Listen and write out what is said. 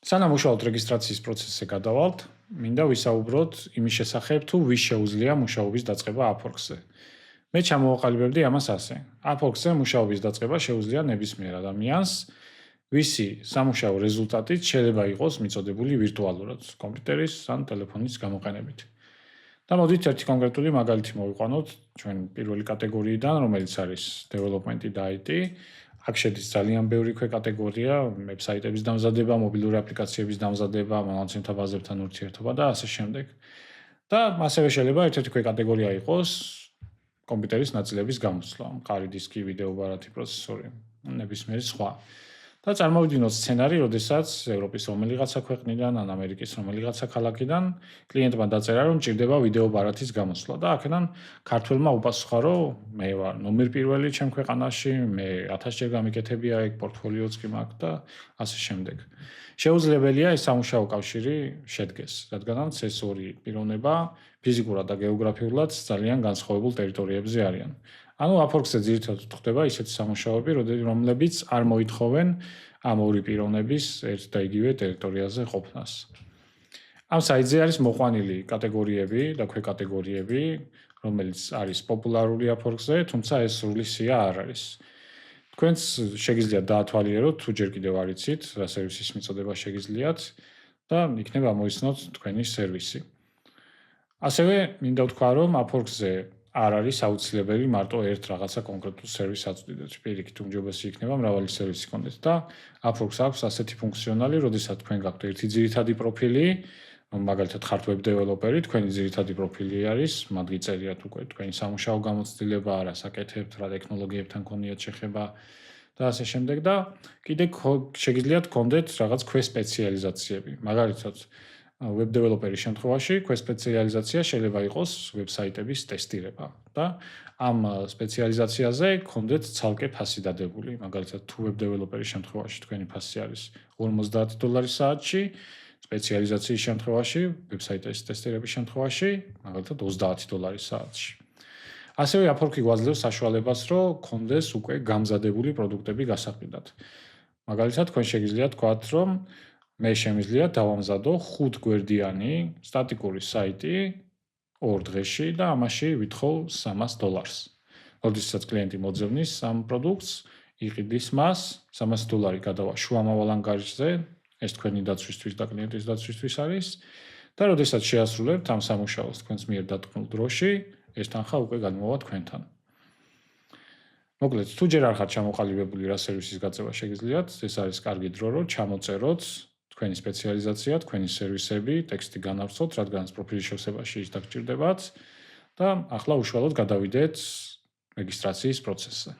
სანამ უშუალოდ რეგისტრაციის პროცესზე გადავალთ, მინდა ვისაუბროთ იმის შესახებ, თუ ვის შეუძლია მუშაობის დაწყება Upwork-ზე. მე ჩამოვაყალიბებდი ამას ასე. Upwork-ზე მუშაობის დაწყება შეუძლია ნებისმიერ ადამიანს, ვისი სამუშაო რეზულტატით შეიძლება იყოს მიწოდებული ვირტუალურად, კომპიუტერის ან ტელეფონის გამოყენებით. და მოდით ერთი კონკრეტული მაგალითი მოვიყვანოთ ჩვენ პირველი კატეგორიიდან, რომელიც არის development-ი და IT. აქ შედის ძალიან ბევრი ქვეკატეგორია, ვებსაიტების დამზადება, მობილური აპლიკაციების დამზადება, მონაცემთა ბაზებთან ურთიერთობა და ასე შემდეგ. და ასევე შეიძლება ერთ-ერთი ქვეკატეგორია იყოს კომპიუტერის ნაწილების გამოსვლა, მყარი დისკი, ვიდეო ბარათი, პროცესორი, ნებისმიერი სხვა. და წარმოვიდგინოთ სცენარი, როდესაც ევროპის რომელიღაცა ქვეყნიდან ან ამერიკის რომელიღაცა ქალაქიდან კლიენტმა დაწერა, რომ ჭირდება ვიდეო ბარათის გამოსვლა და აქედან ქართველმა უპასუხა, რომ მე ვარ ნომერ პირველი ჩემ ქვეყანაში, მე 1000-ჯერ გამიკეთებია ეგ პორტფოლიოც კი მაქვს და ასე შემდეგ. შეუძლებელია ეს სამუშაო კავშირი შედგეს, რადგანაც ეს ორი პიროვნება ფიზიკურად და გეოგრაფიულად ძალიან განსხვავებულ ტერიტორიებზე არიან. ანუ Upwork-ზე ძირითადად ხდება ისეთი სამუშაოები, რომლებიც არ მოითხოვენ ამ ორი პიროვნების ერთ და იგივე ტერიტორიაზე ყოფნას. ამ საიტზე არის მოყვანილი კატეგორიები და ქვეკატეგორიები, რომელიც არის პოპულარული Upwork-ზე, თუმცა ეს სრული სია არ არის. თქვენც შეგიძლიათ დაათვალიეროთ, თუ ჯერ კიდევ არ იცით, რა სერვისის მიწოდება შეგიძლიათ და იქნებ ამოიცნოთ თქვენი სერვისი. ასევე მინდა ვთქვა, რომ Upwork-ზე არ არის აუცილებელი მარტო ერთ რაღაცა კონკრეტულ სერვისს აწვდიდეთ. პირიქით უმჯობესი იქნება მრავალი სერვისი გქონდეთ და Upwork-ს აქვს ასეთი ფუნქციონალი, როდესაც თქვენ გაქვთ ერთი ძირითადი პროფილი, მაგალითად ხართ web developer-ი, თქვენი ძირითადი პროფილი არის, მათ გიწერიათ უკვე თქვენი სამუშაო გამოცდილება, რას აკეთებთ, რა ტექნოლოგიებთან გქონიათ შეხება და ასე შემდეგ და კიდე შეგიძლიათ გქონდეთ რაღაც ქვესპეციალიზაციები. მაგალითად web developer-ის შემთხვევაში ქვესპეციალიზაცია შეიძლება იყოს ვებსაიტების ტესტირება და ამ სპეციალიზაციაზე გქონდეთ ცალკე ფასი დადებული. მაგალითად თუ web developer-ის შემთხვევაში თქვენი ფასი არის $50 საათში, სპეციალიზაციის შემთხვევაში, ვებსაიტის ტესტირების შემთხვევაში, მაგალითად $30 საათში. ასევე Upwork-ი გვაძლევს საშუალებას, რომ გქონდეს უკვე გამზადებული პროდუქტები გასაყიდად. მაგალითად, თქვენ შეგიძლიათ თქვათ, რომ მე შემიძლია დავამზადო 5 გვერდიანი სტატიკური საიტი 2 დღეში და ამაში ვითხოვ $300. როდესაც კლიენტი მოძებნის ამ პროდუქტს, იყიდის მას, $300 გადავა შუამავალ ანგარიშზე, ეს თქვენი დაცვისთვის და კლიენტის დაცვისთვის არის და როდესაც შეასრულებთ ამ სამუშაოს თქვენს მიერ დადგმულ დროში, ეს თანხა უკვე გადმოვა თქვენთან. მოკლედ, თუ ჯერ არ ხართ ჩამოყალიბებული რა სერვისის გაწევა შეგიძლიათ, ეს არის კარგი დრო, რომ ჩამოწეროთ თქვენი სპეციალიზაცია, თქვენი სერვისები, ტექსტი განავსოთ, რადგანაც პროფილის შევსებაში ის დაგჭირდებათ და ახლა უშუალოდ გადავიდეთ რეგისტრაციის პროცესზე.